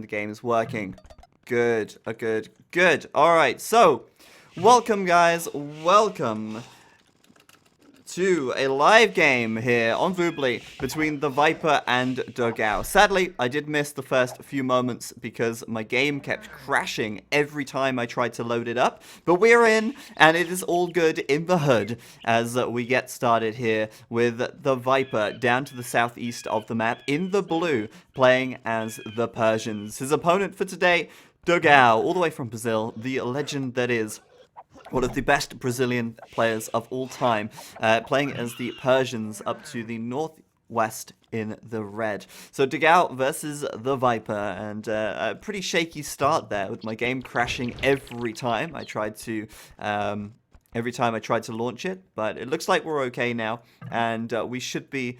the game is working. Good. Good. Alright, so, welcome guys. Welcome to a live game here on Voobly between TheViper and Dogao. Sadly, I did miss the first few moments because my game kept crashing every time I tried to load it up. But we're in, and it is all good in the hood as we get started here with TheViper down to the southeast of the map in the blue, playing as the Persians. His opponent for today, Dogao, all the way from Brazil, the legend that is one of the best Brazilian players of all time, playing as the Persians up to the northwest in the red. So Dogao versus TheViper, and a pretty shaky start there with my game crashing every time I tried to launch it, but it looks like we're okay now, and we should be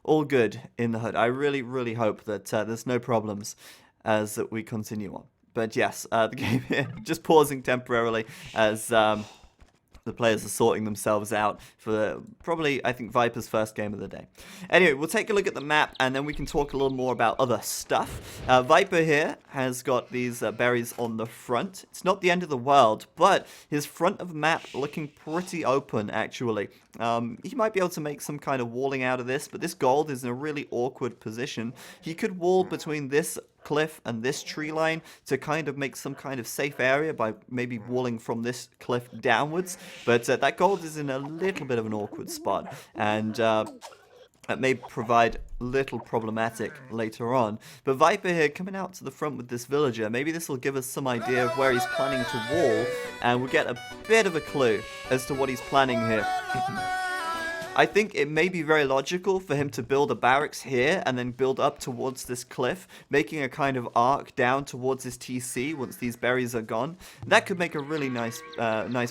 all good in the hood. I really hope that there's no problems as we continue on. But yes, the game here just pausing temporarily as the players are sorting themselves out for probably, I think, Viper's first game of the day. Anyway, we'll take a look at the map and then we can talk a little more about other stuff. Viper here has got these berries on the front. It's not the end of the world, but his front of map looking pretty open, actually. He might be able to make some kind of walling out of this, but this gold is in a really awkward position. He could wall between this cliff and this tree line to kind of make some kind of safe area by maybe walling from this cliff downwards, but that gold is in a little bit of an awkward spot, and that may provide little problematic later on. But Viper here coming out to the front with this villager, maybe this will give us some idea of where he's planning to wall, and we'll get a bit of a clue as to what he's planning here. I think it may be very logical for him to build a barracks here and then build up towards this cliff, making a kind of arc down towards his TC once these berries are gone. That could make a really nice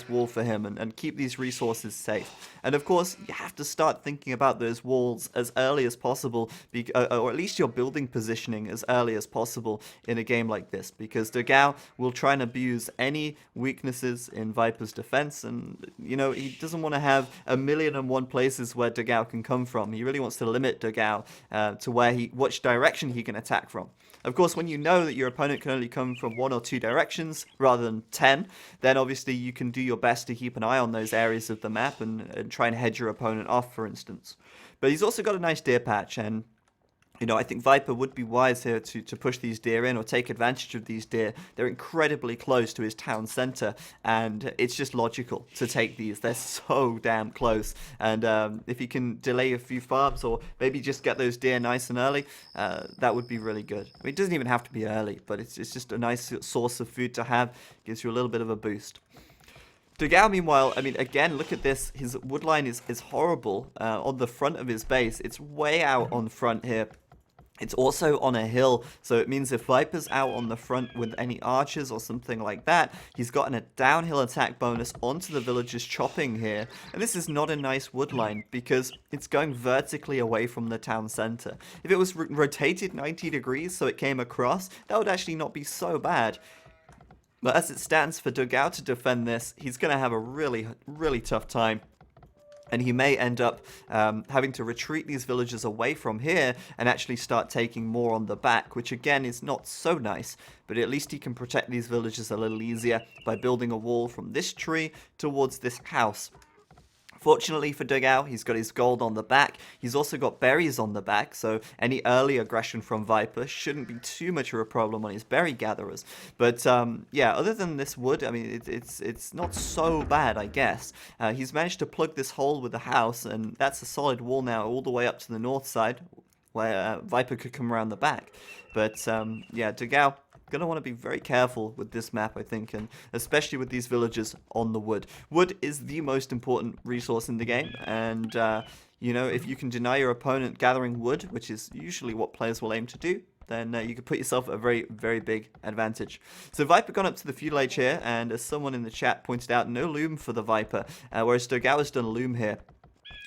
wall for him and keep these resources safe. And of course, you have to start thinking about those walls as early as possible, or at least your building positioning as early as possible in a game like this, because Dogao will try and abuse any weaknesses in Viper's defense, and you know, he doesn't want to have 1,000,001 places where Dogao can come from. He really wants to limit Dogao to which direction he can attack from. Of course, when you know that your opponent can only come from 1 or 2 directions rather than 10, then obviously you can do your best to keep an eye on those areas of the map and try and hedge your opponent off, for instance. But he's also got a nice deer patch, and you know, I think Viper would be wise here to push these deer in or take advantage of these deer. They're incredibly close to his town center, and it's just logical to take these. They're so damn close, and if you can delay a few farms or maybe just get those deer nice and early, that would be really good. I mean, it doesn't even have to be early, but it's just a nice source of food to have. Gives you a little bit of a boost. Dogao, meanwhile, I mean, again, look at this. His woodline is horrible on the front of his base. It's way out on front here. It's also on a hill, so it means if Viper's out on the front with any archers or something like that, he's gotten a downhill attack bonus onto the villagers chopping here. And this is not a nice woodline because it's going vertically away from the town center. If it was rotated 90 degrees so it came across, that would actually not be so bad. But as it stands for Dogao to defend this, he's going to have a really tough time. And he may end up having to retreat these villagers away from here and actually start taking more on the back, which again is not so nice, but at least he can protect these villagers a little easier by building a wall from this tree towards this house. Fortunately for Dogao, he's got his gold on the back. He's also got berries on the back, so any early aggression from Viper shouldn't be too much of a problem on his berry gatherers. But yeah, other than this wood, I mean, it's not so bad, I guess. He's managed to plug this hole with the house, and that's a solid wall now all the way up to the north side, where Viper could come around the back. But yeah, Dogao going to want to be very careful with this map, I think, and especially with these villagers on the wood. Wood is the most important resource in the game, and you know, if you can deny your opponent gathering wood, which is usually what players will aim to do, then you can put yourself at a very big advantage. So Viper gone up to the Feudal age here, and as someone in the chat pointed out, no loom for the Viper, whereas Dogao has done a loom here.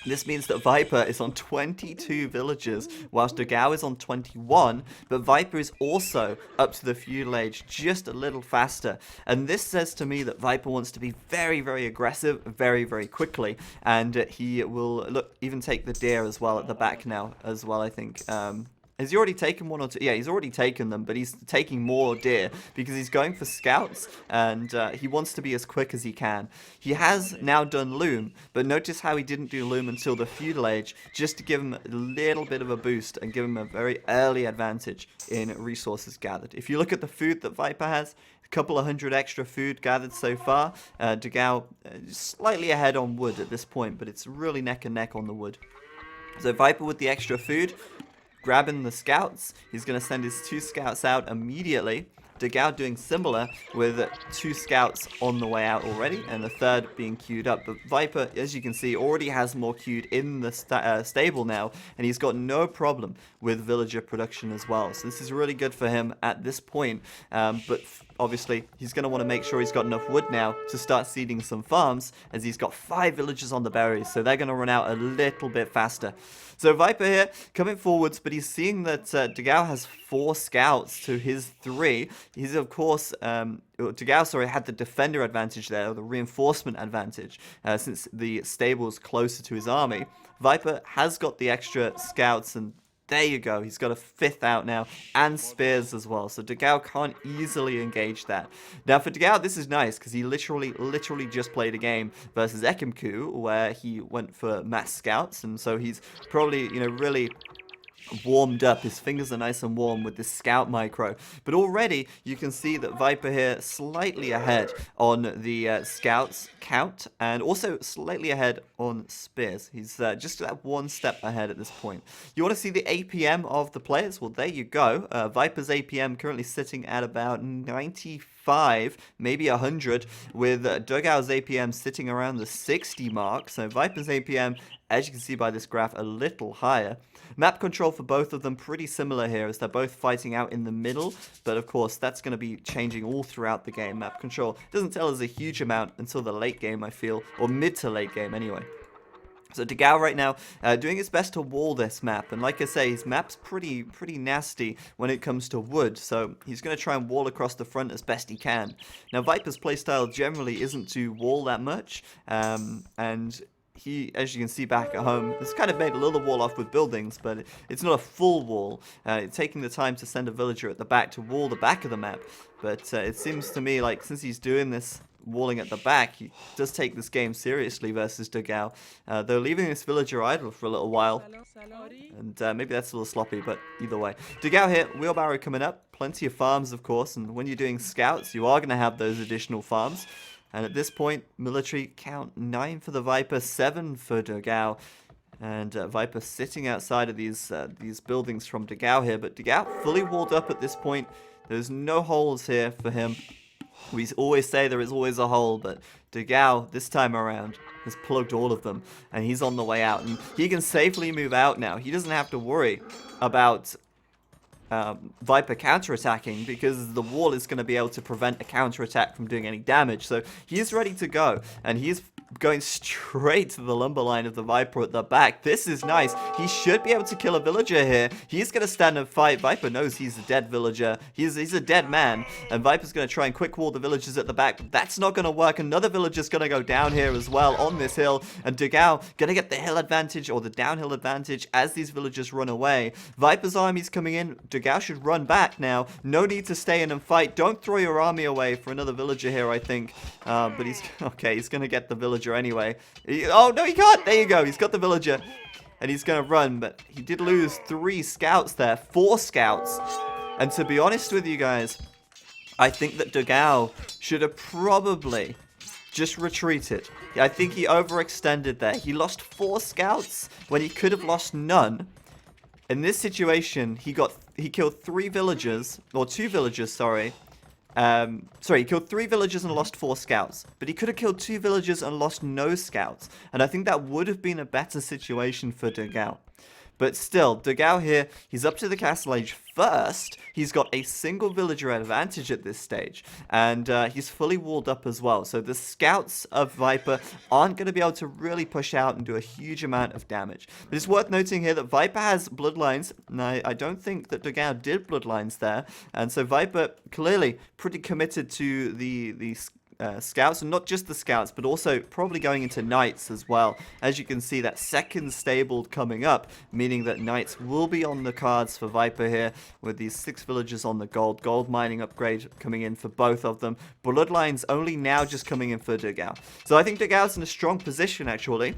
This means that Viper is on 22 villagers, whilst Dogao is on 21, but Viper is also up to the Feudal age just a little faster. And this says to me that Viper wants to be very aggressive, very quickly, and he will even take the deer as well at the back now, as well, I think. Has he already taken one or two? Yeah, he's already taken them, but he's taking more deer because he's going for scouts, and he wants to be as quick as he can. He has now done loom, but notice how he didn't do loom until the feudal age, just to give him a little bit of a boost and give him a very early advantage in resources gathered. If you look at the food that Viper has, a couple of hundred extra food gathered so far. Dogao slightly ahead on wood at this point, but it's really neck and neck on the wood. So Viper with the extra food, grabbing the scouts. He's going to send his 2 scouts out immediately. Dogao doing similar with 2 scouts on the way out already, and the 3rd being queued up. But Viper, as you can see, already has more queued in the stable now, and he's got no problem with villager production as well. So this is really good for him at this point. But obviously, he's going to want to make sure he's got enough wood now to start seeding some farms, as he's got 5 villagers on the berries, so they're going to run out a little bit faster. So Viper here coming forwards, but he's seeing that Dogao has 4 scouts to his 3. He's of course Dogao, sorry, had the defender advantage there, or the reinforcement advantage, since the stable is closer to his army. Viper has got the extra scouts, and there you go. He's got a 5th out now, and spears as well. So Dogao can't easily engage that. Now for Dogao, this is nice, because he literally just played a game versus Ekimku, where he went for mass scouts, and so he's probably, really warmed up. His fingers are nice and warm with this scout micro, but already you can see that Viper here slightly ahead on the scouts count, and also slightly ahead on spears. He's just that 1 step ahead at this point. You want to see the APM of the players? Well, there you go. Viper's APM currently sitting at about 95, maybe 100, with Dogao's APM sitting around the 60 mark. So Viper's APM, as you can see by this graph, a little higher. Map control for both of them pretty similar here, as they're both fighting out in the middle, but of course that's going to be changing all throughout the game. Map control doesn't tell us a huge amount until the late game, I feel, or mid to late game anyway. So Dogao right now doing his best to wall this map, and like I say, his map's pretty nasty when it comes to wood, so he's going to try and wall across the front as best he can. Now Viper's playstyle generally isn't to wall that much, and he, as you can see back at home, has kind of made a little wall off with buildings, but it's not a full wall. It's taking the time to send a villager at the back to wall the back of the map, but it seems to me like since he's doing this walling at the back, he does take this game seriously versus Dogao. They're leaving this villager idle for a little while, and maybe that's a little sloppy, but either way. Dogao here, wheelbarrow coming up, plenty of farms of course, and when you're doing scouts, you are going to have those additional farms. And at this point, military count 9 for the Viper, 7 for Dogao. And Viper sitting outside of these buildings from Dogao here. But Dogao fully walled up at this point. There's no holes here for him. We always say there is always a hole, but Dogao, this time around, has plugged all of them. And he's on the way out. And he can safely move out now. He doesn't have to worry about Viper counterattacking, because the wall is going to be able to prevent a counterattack from doing any damage. So he is ready to go, and he's going straight to the lumber line of the Viper at the back. This is nice. He should be able to kill a villager here. He's going to stand and fight. Viper knows he's a dead villager. He's a dead man, and Viper's going to try and quick wall the villagers at the back, but that's not going to work. Another villager's going to go down here as well on this hill, and Dogao going to get the hill advantage, or the downhill advantage, as these villagers run away. Viper's army's coming in. Dogao should run back now. No need to stay in and fight. Don't throw your army away for another villager here, I think. But he's okay. He's going to get the villager anyway. Oh, no, he can't. There you go. He's got the villager. And he's going to run. But he did lose 3 scouts there. 4 scouts. And to be honest with you guys, I think that Dogao should have probably just retreated. I think he overextended there. He lost 4 scouts when he could have lost none. In this situation, he killed 3 villagers, or 2 villagers, sorry. He killed 3 villagers and lost 4 scouts. But he could have killed 2 villagers and lost no scouts. And I think that would have been a better situation for Dogao. But still, Dogao here, he's up to the castle age first. He's got a single villager advantage at this stage. And he's fully walled up as well. So the scouts of Viper aren't going to be able to really push out and do a huge amount of damage. But it's worth noting here that Viper has bloodlines. And I don't think that Dogao did bloodlines there. And so Viper clearly pretty committed to the scouts, and not just the scouts, but also probably going into knights as well. As you can see, that second stable coming up, meaning that knights will be on the cards for Viper here, with these 6 villagers on the gold mining upgrade coming in for both of them. Bloodlines only now just coming in for Dogao. So I think Dogao's in a strong position, actually.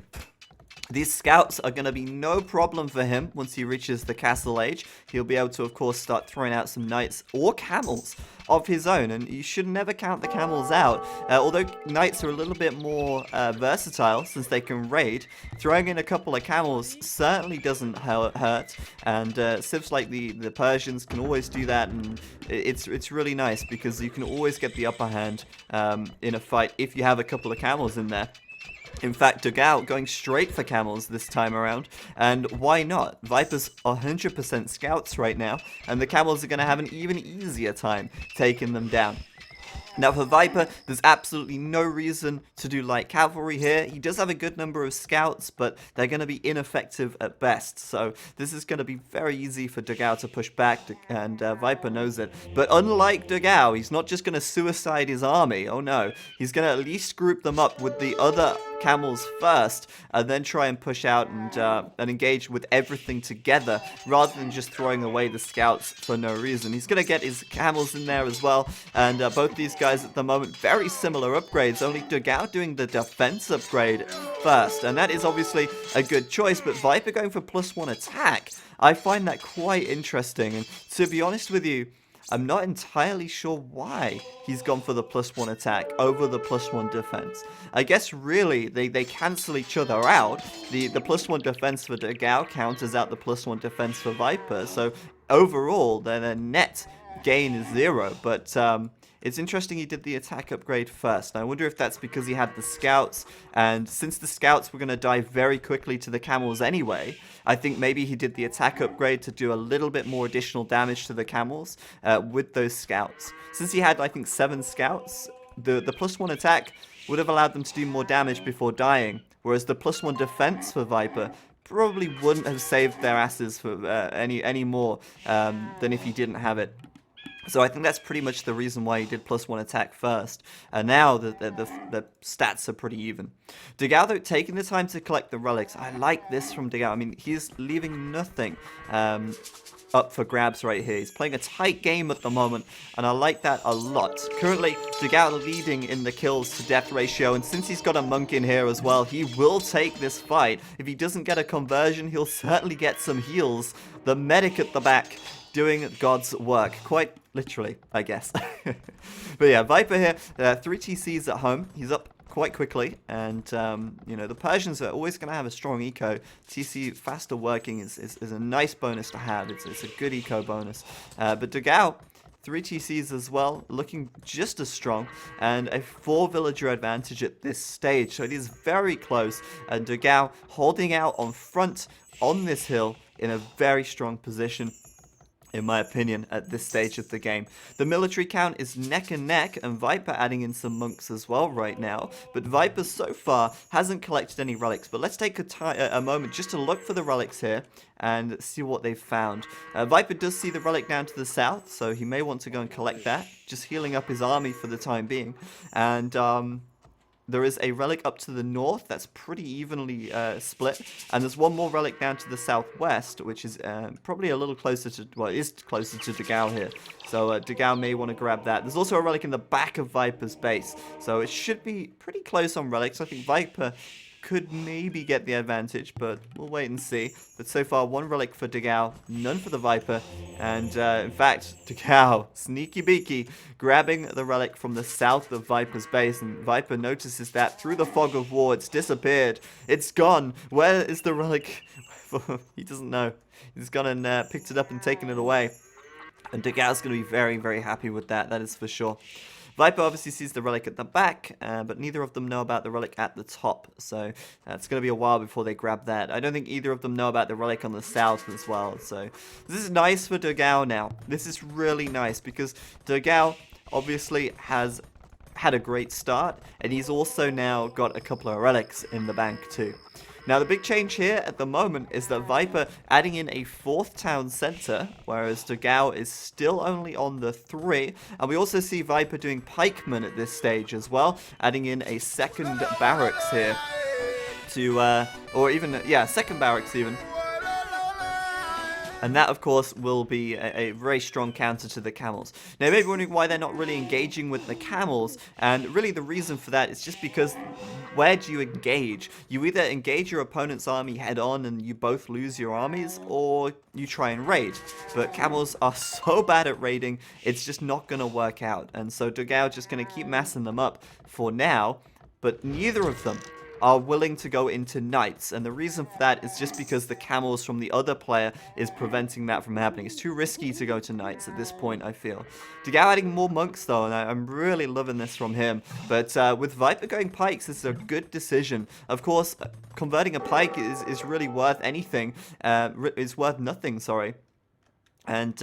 These scouts are going to be no problem for him once he reaches the castle age. He'll be able to, of course, start throwing out some knights or camels of his own. And you should never count the camels out. Although knights are a little bit more versatile since they can raid, throwing in a couple of camels certainly doesn't hurt. And civs like the Persians can always do that. And it's really nice because you can always get the upper hand in a fight if you have a couple of camels in there. In fact, Dogao going straight for camels this time around, and why not? Viper's 100% scouts right now, and the camels are going to have an even easier time taking them down. Now for Viper, there's absolutely no reason to do light cavalry here. He does have a good number of scouts, but they're going to be ineffective at best. So this is going to be very easy for Dogao to push back, and Viper knows it. But unlike Dogao, he's not just going to suicide his army. Oh no, he's going to at least group them up with the other camels first, and then try and push out and engage with everything together, rather than just throwing away the scouts for no reason. He's going to get his camels in there as well, and both these guys at the moment, very similar upgrades, only Dogao doing the defense upgrade first, and that is obviously a good choice, but Viper going for +1 attack, I find that quite interesting, and to be honest with you, I'm not entirely sure why he's gone for the +1 attack over the +1 defense. I guess really they cancel each other out. The +1 defense for Dogao counters out the +1 defense for Viper, so overall their net gain is 0, but it's interesting he did the attack upgrade first. I wonder if that's because he had the scouts, and since the scouts were going to die very quickly to the camels anyway, I think maybe he did the attack upgrade to do a little bit more additional damage to the camels with those scouts. Since he had, I think, 7 scouts, the +1 attack would have allowed them to do more damage before dying, whereas the +1 defense for Viper probably wouldn't have saved their asses for any more than if he didn't have it. So I think that's pretty much the reason why he did +1 attack first. And now the stats are pretty even. Dogao, though, taking the time to collect the relics. I like this from Dogao. I mean, he's leaving nothing up for grabs right here. He's playing a tight game at the moment, and I like that a lot. Currently, Dogao leading in the kills to death ratio, and since he's got a monk in here as well, he will take this fight. If he doesn't get a conversion, he'll certainly get some heals. The medic at the back doing God's work, quite literally, I guess. But yeah, Viper here, 3 TCs at home. He's up quite quickly, and you know, the Persians are always going to have a strong eco. TC faster working is a nice bonus to have. It's a good eco bonus. But Dogao, 3 TCs as well, looking just as strong, and a 4 villager advantage at this stage, so it is very close, and Dogao holding out on front on this hill in a very strong position, in my opinion, at this stage of the game. The military count is neck and neck, and Viper adding in some monks as well right now, but Viper so far hasn't collected any relics. But let's take a moment just to look for the relics here and see what they've found. Viper does see the relic down to the south, so he may want to go and collect that, just healing up his army for the time being. And there is a relic up to the north that's pretty evenly split, and there's one more relic down to the southwest, which is probably a little closer to, well, it is closer to Dogao here, so Dogao may want to grab that. There's also a relic in the back of Viper's base, so it should be pretty close on relics. I think Viper could maybe get the advantage, but we'll wait and see. But so far, 1 relic for Dogao, none for the Viper, and in fact, Dogao, sneaky beaky, grabbing the relic from the south of Viper's base, and Viper notices that through the fog of war, it's disappeared. It's gone. Where is the relic? He doesn't know. He's gone and picked it up and taken it away, and Dogao's going to be very, very happy with that, that is for sure. Viper obviously sees the relic at the back, but neither of them know about the relic at the top, so it's going to be a while before they grab that. I don't think either of them know about the relic on the south as well, so this is nice for Dogao now. This is really nice, because Dogao obviously has had a great start, and he's also now got a couple of relics in the bank too. Now, the big change here at the moment is that Viper adding in a 4th town center, whereas Dogao is still only on the 3. And we also see Viper doing pikemen at this stage as well, adding in a 2nd barracks here to, or even, yeah, 2nd barracks even. And that, of course, will be a very strong counter to the camels. Now, you may be wondering why they're not really engaging with the camels. And really, the reason for that is just because where do you engage? You either engage your opponent's army head-on and you both lose your armies, or you try and raid. But camels are so bad at raiding, it's just not going to work out. And so Dogao just going to keep massing them up for now. But neither of them are willing to go into knights, and the reason for that is just because the camels from the other player is preventing that from happening. It's too risky to go to knights at this point, I feel. Dogao adding more monks though, and I'm really loving this from him. But with Viper going pikes, this is a good decision. Of course, converting a pike is really worth anything. Is worth nothing, sorry. And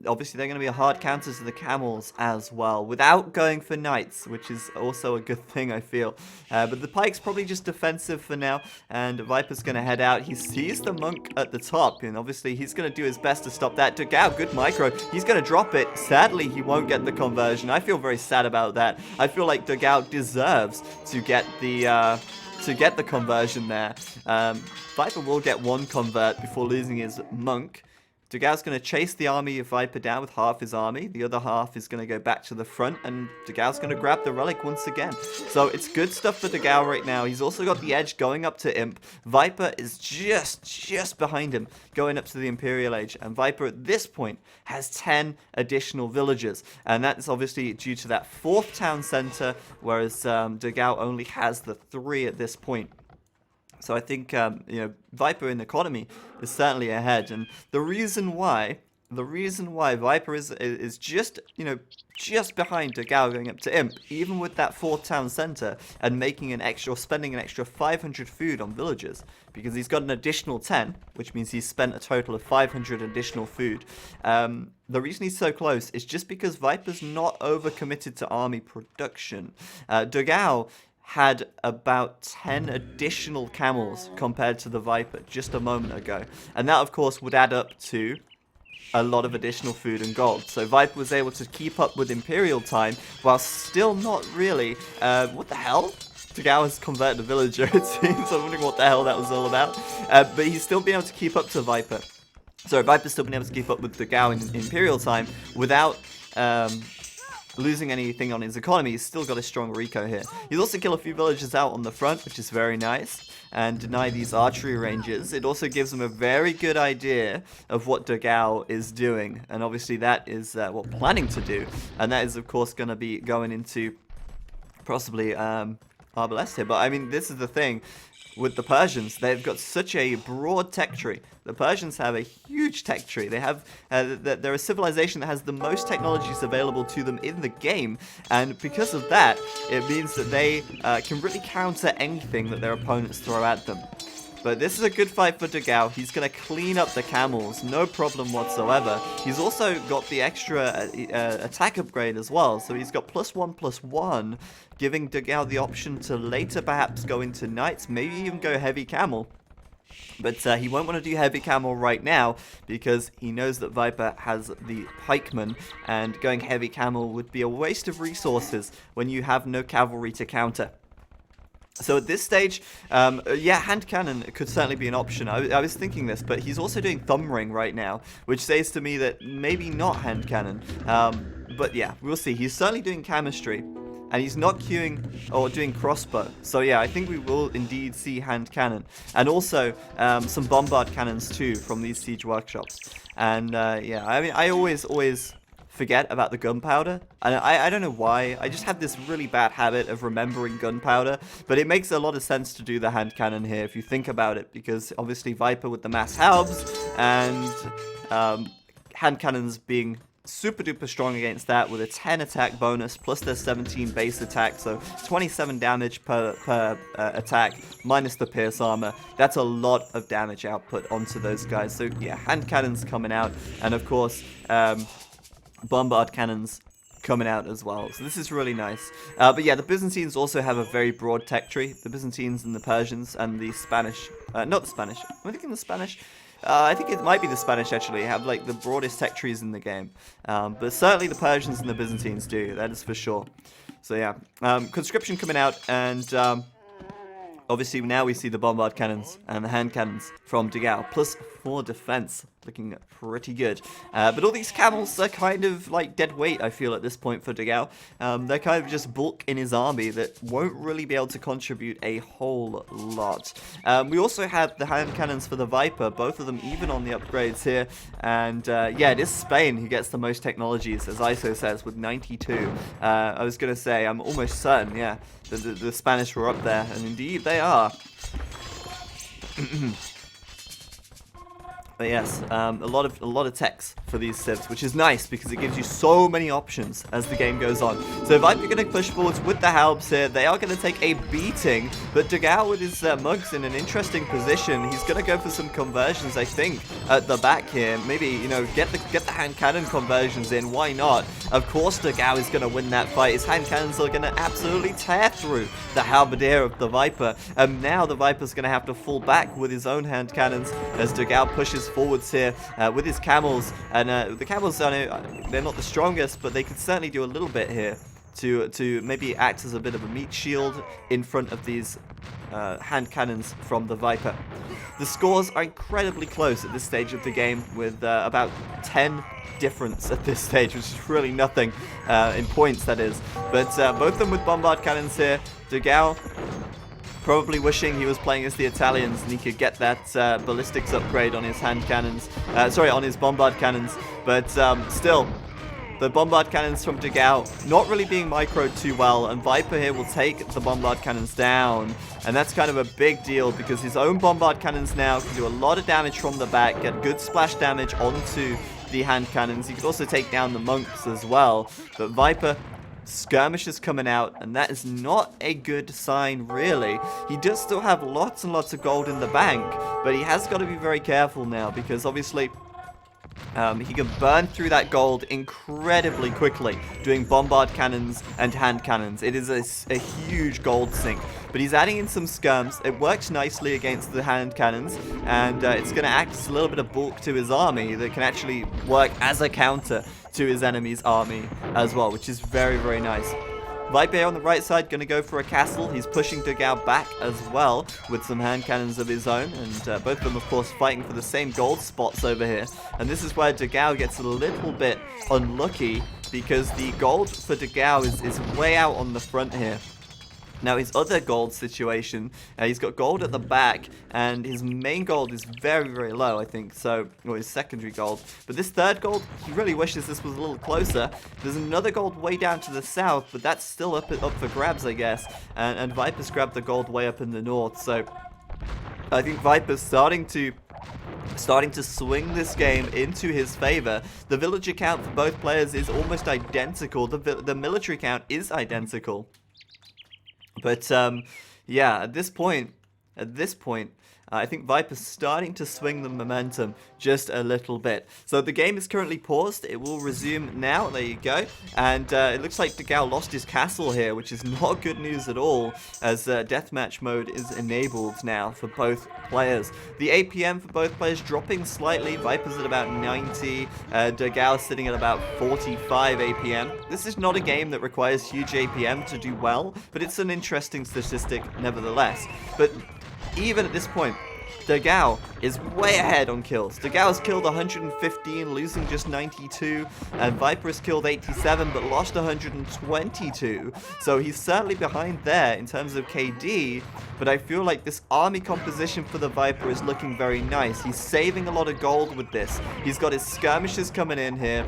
obviously they're going to be a hard counter to the camels as well, without going for knights, which is also a good thing, I feel. But the pike's probably just defensive for now, and Viper's going to head out. He sees the monk at the top, and obviously he's going to do his best to stop that. Dogao, good micro. He's going to drop it. Sadly, he won't get the conversion. I feel very sad about that. I feel like Dogao deserves to get the conversion there. Viper will get 1 convert before losing his monk. Dogao's going to chase the army of Viper down with half his army. The other half is going to go back to the front, and Dogao's going to grab the relic once again. So it's good stuff for Dogao right now. He's also got the edge going up to Imp. Viper is just behind him, going up to the Imperial Age. And Viper at this point has 10 additional villagers. And that's obviously due to that 4th town center, whereas Dogao only has the 3 at this point. So I think, Viper in economy is certainly ahead. And the reason why Viper is just, just behind Dogao going up to Imp, even with that 4th town center and spending an extra 500 food on villagers, because he's got an additional 10, which means he's spent a total of 500 additional food. The reason he's so close is just because Viper's not overcommitted to army production. Dogao had about 10 additional camels compared to the Viper just a moment ago. And that, of course, would add up to a lot of additional food and gold. So Viper was able to keep up with Imperial time while still not really... what the hell? Dogao has converted a villager, it seems. I'm wondering what the hell that was all about. But he's still been able to keep up to Viper. So Viper's still been able to keep up with Dogao in Imperial time without... losing anything on his economy. He's still got a strong Rico here. He's also killed a few villagers out on the front, which is very nice, and deny these archery ranges. It also gives him a very good idea of what Dogao is doing, and obviously that is what planning to do, and that is of course going to be going into possibly Arbalest here. But I mean, this is the thing with the Persians. They've got such a broad tech tree. The Persians have a huge tech tree. They have, they're a civilization that has the most technologies available to them in the game, and because of that, it means that they can really counter anything that their opponents throw at them. But this is a good fight for Dogao. He's going to clean up the camels, no problem whatsoever. He's also got the extra attack upgrade as well, so he's got +1/+1, giving Dogao the option to later perhaps go into knights, maybe even go heavy camel. But he won't want to do heavy camel right now because he knows that Viper has the pikemen, and going heavy camel would be a waste of resources when you have no cavalry to counter. So at this stage, yeah, hand cannon could certainly be an option. I was thinking this, but he's also doing thumb ring right now, which says to me that maybe not hand cannon. But yeah, we'll see. He's certainly doing chemistry, and he's not queuing or doing crossbow. So yeah, I think we will indeed see hand cannon, and also some bombard cannons too from these siege workshops. And yeah, I mean, I always forget about the gunpowder, and I don't know why. I just have this really bad habit of remembering gunpowder, but it makes a lot of sense to do the hand cannon here if you think about it, because obviously Viper with the mass halbs and hand cannons being super duper strong against that with a 10 attack bonus plus their 17 base attack, so 27 damage per attack minus the pierce armor. That's a lot of damage output onto those guys. So yeah, hand cannons coming out, and of course bombard cannons coming out as well. So this is really nice. But yeah, the Byzantines also have a very broad tech tree. The Byzantines and the Persians and the Spanish. Not the Spanish. Am I thinking the Spanish? I think it might be the Spanish, actually, have like the broadest tech trees in the game. But certainly the Persians and the Byzantines do, that is for sure. So yeah, conscription coming out, and obviously now we see the bombard cannons and the hand cannons from Dogao, plus 4 defense, looking pretty good. But all these camels are kind of like dead weight, I feel, at this point for Dogao. They're kind of just bulk in his army that won't really be able to contribute a whole lot. We also have the hand cannons for the Viper, both of them even on the upgrades here. And yeah, it is Spain who gets the most technologies, as ISO says, with 92. I was going to say, I'm almost certain, yeah, the Spanish were up there, and indeed they are. But yes, a lot of techs for these civs, which is nice because it gives you so many options as the game goes on. So Viper going to push forwards with the Halbs here. They are going to take a beating, but Dogao with his mugs in an interesting position. He's going to go for some conversions, I think, at the back here. Maybe, you know, get the hand cannon conversions in. Why not? Of course, Dogao is going to win that fight. His hand cannons are going to absolutely tear through the halberdier of the Viper. Now the Viper's going to have to fall back with his own hand cannons as Dogao pushes forwards here with his camels, and the camels, I know they're not the strongest, but they could certainly do a little bit here to maybe act as a bit of a meat shield in front of these hand cannons from the Viper. The scores are incredibly close at this stage of the game, with about 10 difference at this stage, which is really nothing in points, that is. But both of them with bombard cannons here. Dogao probably wishing he was playing as the Italians and he could get that ballistics upgrade on his hand cannons. Sorry, on his bombard cannons. But still, the bombard cannons from Dogao not really being microed too well, and Viper here will take the bombard cannons down. And that's kind of a big deal because his own bombard cannons now can do a lot of damage from the back, get good splash damage onto the hand cannons. He could also take down the monks as well. But Viper, skirmishes coming out, and that is not a good sign, really. He does still have lots and lots of gold in the bank, but he has got to be very careful now because obviously he can burn through that gold incredibly quickly doing bombard cannons and hand cannons. It is a huge gold sink, but he's adding in some skirms. It works nicely against the hand cannons, and it's going to act as a little bit of bulk to his army that can actually work as a counter to his enemy's army as well, which is very, very nice. Viper on the right side going to go for a castle. He's pushing Dogao back as well with some hand cannons of his own, and both of them, of course, fighting for the same gold spots over here. And this is where Dogao gets a little bit unlucky because the gold for Dogao is way out on the front here. Now his other gold situation, he's got gold at the back, and his main gold is very, very low, I think, so, or his secondary gold. But this third gold, he really wishes this was a little closer. There's another gold way down to the south, but that's still up for grabs, I guess. And Viper's grabbed the gold way up in the north, so I think Viper's starting to swing this game into his favor. The villager count for both players is almost identical. The military count is identical. But, yeah, at this point, I think Viper's starting to swing the momentum just a little bit. So the game is currently paused. It will resume now. There you go. And it looks like Dogao lost his castle here, which is not good news at all, as deathmatch mode is enabled now for both players. The APM for both players dropping slightly. Viper's at about 90. Dogao sitting at about 45 APM. This is not a game that requires huge APM to do well, but it's an interesting statistic nevertheless. But even at this point, Dogao is way ahead on kills. Dogao's killed 115, losing just 92, and Viper has killed 87, but lost 122. So he's certainly behind there in terms of KD, but I feel like this army composition for the Viper is looking very nice. He's saving a lot of gold with this. He's got his skirmishes coming in here.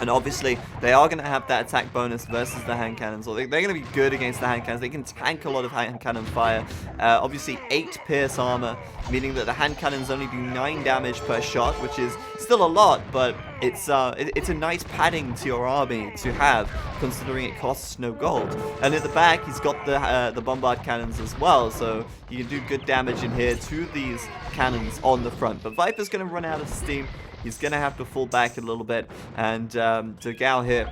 And obviously, they are going to have that attack bonus versus the hand cannons. Or they're going to be good against the hand cannons. They can tank a lot of hand cannon fire. Obviously, 8 pierce armor, meaning that the hand cannons only do 9 damage per shot, which is still a lot, but it's a nice padding to your army to have, considering it costs no gold. And at the back, he's got the bombard cannons as well, so you can do good damage in here to these cannons on the front. But Viper's going to run out of steam. He's going to have to fall back a little bit, and Dogao here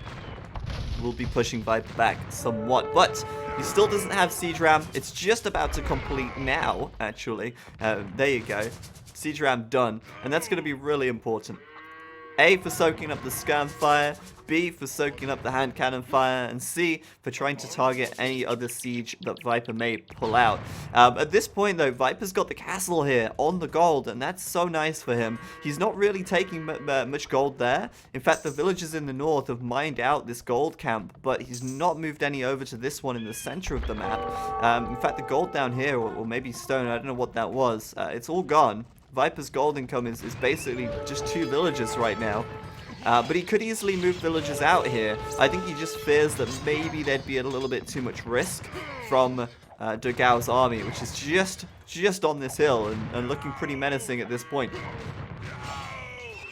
will be pushing Viper back somewhat. But he still doesn't have Siege Ram. It's just about to complete now, actually. There you go. Siege Ram done. And that's going to be really important. A, for soaking up the skirm fire, B, for soaking up the hand cannon fire, and C, for trying to target any other siege that Viper may pull out. At this point, though, Viper's got the castle here on the gold, and that's so nice for him. He's not really taking much gold there. In fact, the villagers in the north have mined out this gold camp, but he's not moved any over to this one in the center of the map. In fact, the gold down here, or maybe stone, I don't know what that was, it's all gone. Viper's gold income is basically just 2 villagers right now. But he could easily move villagers out here. I think he just fears that maybe there'd be a little bit too much risk from Dogao's army, which is just on this hill and looking pretty menacing at this point.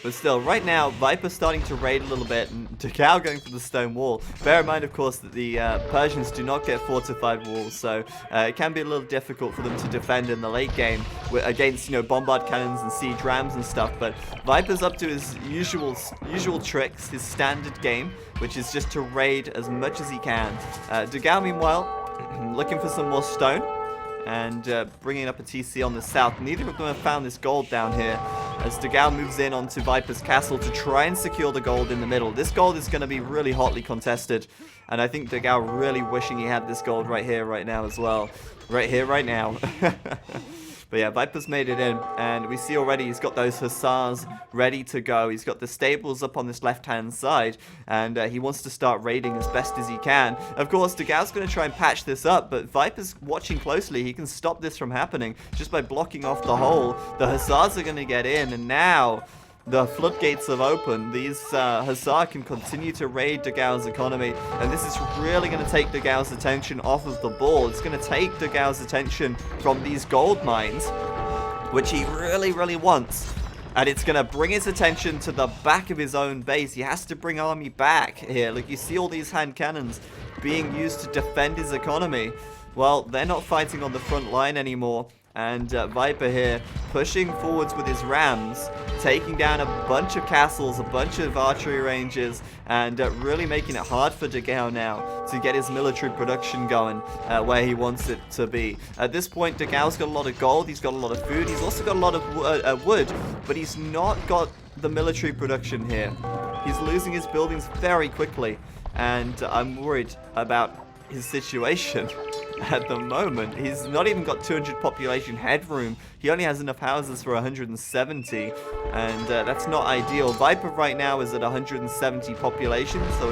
But still, right now, Viper's starting to raid a little bit, and Dogao going for the stone wall. Bear in mind, of course, that the Persians do not get fortified walls, so it can be a little difficult for them to defend in the late game against, bombard cannons and siege rams and stuff. But Viper's up to his usual tricks, his standard game, which is just to raid as much as he can. Dogao, meanwhile, looking for some more stone and bringing up a TC on the south. Neither of them have found this gold down here, as Dogao moves in onto Viper's castle to try and secure the gold in the middle. This gold is going to be really hotly contested, and I think Dogao really wishing he had this gold right here, right now as well. Right here, right now. But yeah, Viper's made it in, and we see already he's got those hussars ready to go. He's got the stables up on this left-hand side, and he wants to start raiding as best as he can. Of course, Dogao's going to try and patch this up, but Viper's watching closely. He can stop this from happening just by blocking off the hole. The hussars are going to get in, and now the floodgates have opened. These hussar can continue to raid Dogao's economy, and this is really going to take Dogao's attention off of the ball. It's going to take Dogao's attention from these gold mines, which he really, really wants. And it's going to bring his attention to the back of his own base. He has to bring army back here. Look, you see all these hand cannons being used to defend his economy. Well, they're not fighting on the front line anymore. And Viper here pushing forwards with his rams, taking down a bunch of castles, a bunch of archery ranges, and really making it hard for Dogao now to get his military production going where he wants it to be. At this point, Dogao's got a lot of gold, he's got a lot of food, he's also got a lot of wood, but he's not got the military production here. He's losing his buildings very quickly, and I'm worried about his situation. At the moment, he's not even got 200 population headroom. He only has enough houses for 170, and that's not ideal. Viper right now is at 170 population, so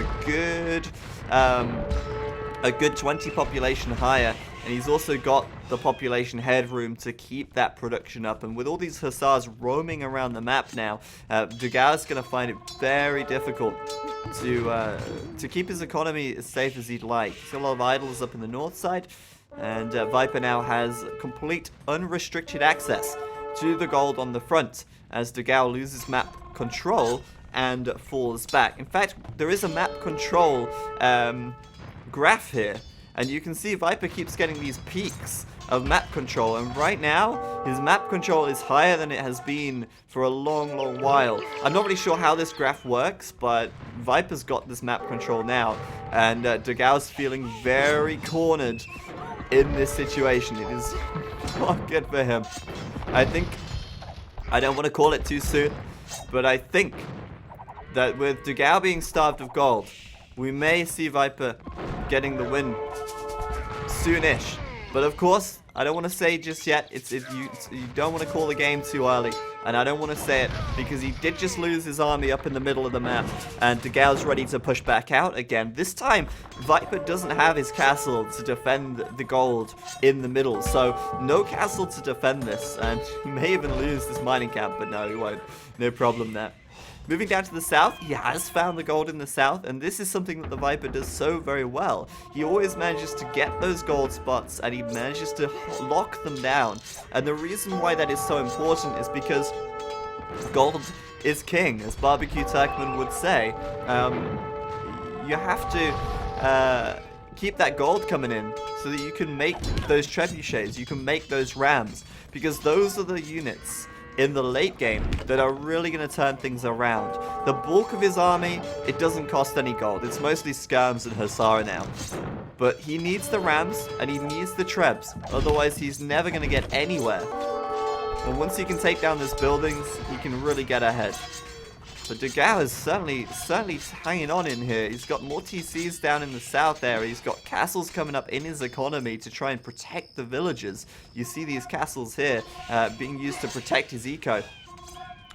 a good 20 population higher, and he's also got the population headroom to keep that production up. And with all these hussars roaming around the map now, Dogao's going to find it very difficult to keep his economy as safe as he'd like. He's got a lot of idols up in the north side, and Viper now has complete unrestricted access to the gold on the front as Dogao loses map control and falls back. In fact, there is a map control graph here, and you can see Viper keeps getting these peaks of map control, and right now his map control is higher than it has been for a long while. I'm not really sure how this graph works, but Viper's got this map control now, and Dogao's feeling very cornered in this situation. It is not good for him. I don't want to call it too soon, but I think that with Dogao being starved of gold, we may see Viper getting the win soonish. But of course, I don't want to say just yet. You don't want to call the game too early, and I don't want to say it because he did just lose his army up in the middle of the map, and Dogao's ready to push back out again. This time, Viper doesn't have his castle to defend the gold in the middle, so no castle to defend this, and he may even lose this mining camp, but no, he won't. No problem there. Moving down to the south, he has found the gold in the south, and this is something that the Viper does so very well. He always manages to get those gold spots, and he manages to lock them down. And the reason why that is so important is because gold is king, as Barbecue Turkman would say. You have to keep that gold coming in so that you can make those trebuchets, you can make those rams, because those are the units in the late game that are really going to turn things around. The bulk of his army, it doesn't cost any gold. It's mostly skirms and hussar now. But he needs the rams and he needs the trebs. Otherwise, he's never going to get anywhere. And once he can take down these buildings, he can really get ahead. But Dogao is certainly hanging on in here. He's got more TCs down in the south area. He's got castles coming up in his economy to try and protect the villages. You see these castles here being used to protect his eco.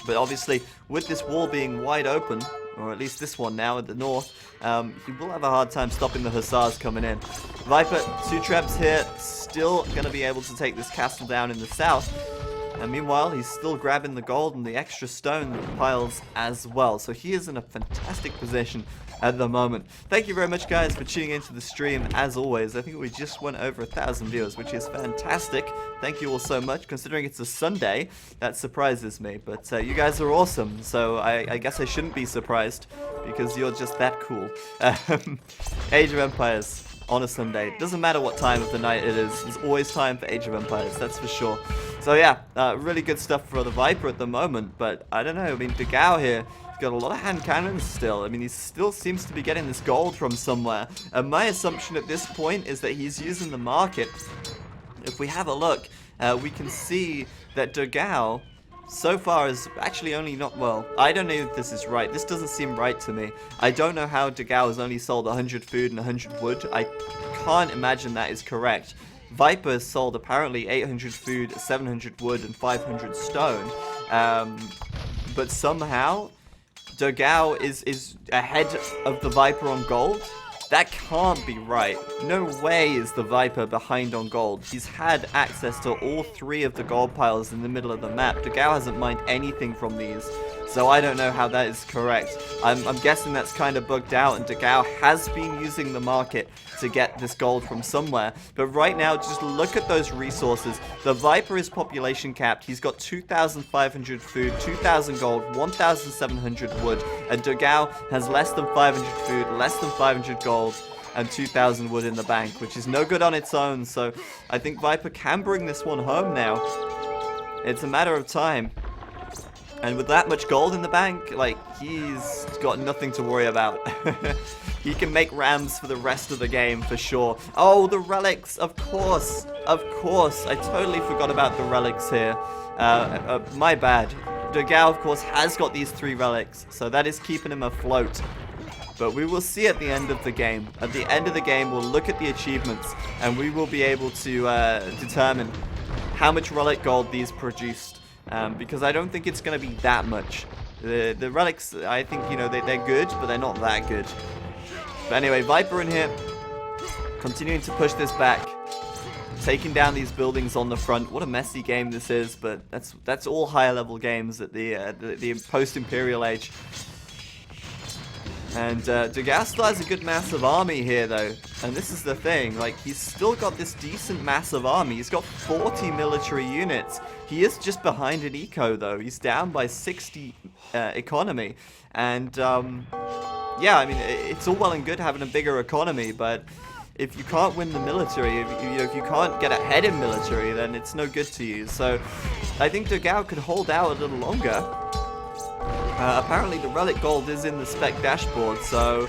But obviously, with this wall being wide open, or at least this one now at the north, he will have a hard time stopping the hussars coming in. Viper, 2 trebs here, still going to be able to take this castle down in the south. And meanwhile, he's still grabbing the gold and the extra stone piles as well. So he is in a fantastic position at the moment. Thank you very much, guys, for tuning into the stream. As always, I think we just went over 1,000 viewers, which is fantastic. Thank you all so much. Considering it's a Sunday, that surprises me. But you guys are awesome, so I guess I shouldn't be surprised because you're just that cool. Age of Empires on a Sunday. It doesn't matter what time of the night it is. There's always time for Age of Empires, that's for sure. So yeah, really good stuff for the Viper at the moment, but I don't know, I mean, Dogao here, he's got a lot of hand cannons still. I mean, he still seems to be getting this gold from somewhere, and my assumption at this point is that he's using the market. If we have a look, we can see that Dogao so far is actually only not, well, I don't know if this is right. This doesn't seem right to me. I don't know how Dogao has only sold 100 food and 100 wood. I can't imagine that is correct. Viper has sold apparently 800 food, 700 wood, and 500 stone. But somehow, Dogao is ahead of the Viper on gold. That can't be right. No way is the Viper behind on gold. He's had access to all 3 of the gold piles in the middle of the map. Dogao hasn't mined anything from these, so I don't know how that is correct. I'm guessing that's kind of bugged out, and Dogao has been using the market to get this gold from somewhere. But right now, just look at those resources. The Viper is population capped. He's got 2,500 food, 2,000 gold, 1,700 wood, and Dogao has less than 500 food, less than 500 gold, and 2,000 wood in the bank, which is no good on its own. So I think Viper can bring this one home now. It's a matter of time. And with that much gold in the bank, like, he's got nothing to worry about. He can make rams for the rest of the game for sure. Oh, the relics, of course. Of course. I totally forgot about the relics here. My bad. Dogao, of course, has got these 3 relics, so that is keeping him afloat. But we will see at the end of the game. At the end of the game, we'll look at the achievements, and we will be able to determine how much relic gold these produced. Because I don't think it's going to be that much. The relics, I think, you know, they're good, but they're not that good. But anyway, Viper in here, continuing to push this back, taking down these buildings on the front. What a messy game this is, but that's all higher level games at the post-Imperial age. And Dogao still has a good massive army here, though. And this is the thing, like, he's still got this decent massive army. He's got 40 military units. He is just behind in eco, though. He's down by 60 economy. And, yeah, I mean, it's all well and good having a bigger economy, but if you can't win the military, if you can't get ahead in military, then it's no good to you. So I think Dogao could hold out a little longer. Apparently the relic gold is in the spec dashboard, so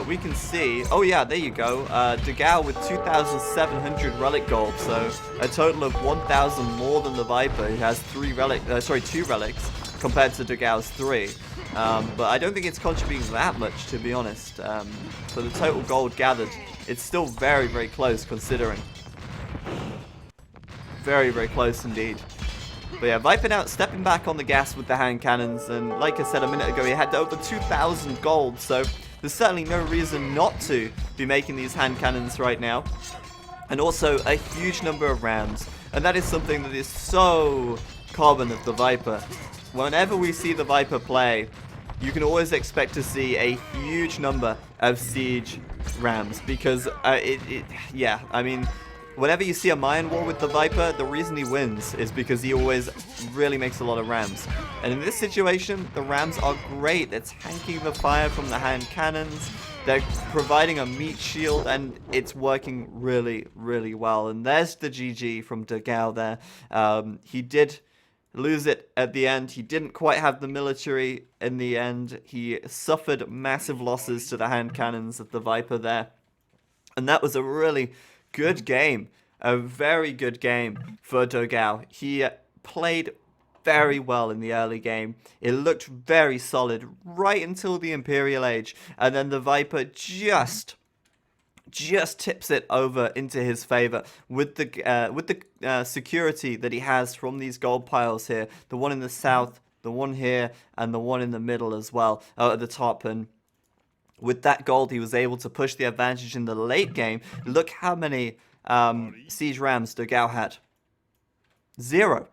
we can see, oh yeah, there you go, Dogao with 2,700 relic gold, so a total of 1,000 more than the Viper, who has 2 relics, compared to Dogao's 3. But I don't think it's contributing that much, to be honest. For the total gold gathered, it's still very, very close, considering. Very, very close indeed. But yeah, Viper now stepping back on the gas with the hand cannons, and like I said a minute ago, he had over 2,000 gold, so there's certainly no reason not to be making these hand cannons right now. And also a huge number of rams, and that is something that is so common of the Viper. Whenever we see the Viper play, you can always expect to see a huge number of siege rams, because yeah, I mean, whenever you see a mine war with the Viper, the reason he wins is because he always really makes a lot of rams. And in this situation, the rams are great. They're tanking the fire from the hand cannons. They're providing a meat shield, and it's working really, really well. And there's the GG from Dogao there. He did lose it at the end. He didn't quite have the military in the end. He suffered massive losses to the hand cannons of the Viper there. And that was a really good game. A very good game for Dogao. He played very well in the early game. It looked very solid right until the Imperial Age. And then the Viper just tips it over into his favor with the security that he has from these gold piles here. The one in the south, the one here, and the one in the middle as well, at the top. And with that gold, he was able to push the advantage in the late game. Look how many siege rams Dogao had. 0.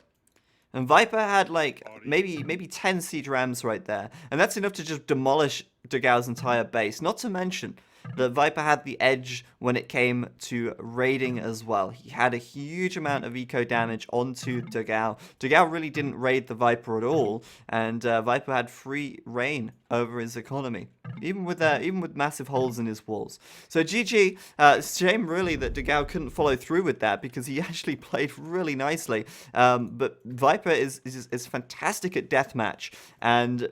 And Viper had like maybe 10 siege rams right there. And that's enough to just demolish Dogao's entire base. Not to mention that Viper had the edge when it came to raiding as well. He had a huge amount of eco damage onto Dogao. Dogao really didn't raid the Viper at all, and Viper had free reign over his economy, even with massive holes in his walls. So GG. Shame really that Dogao couldn't follow through with that, because he actually played really nicely. But Viper is fantastic at deathmatch, and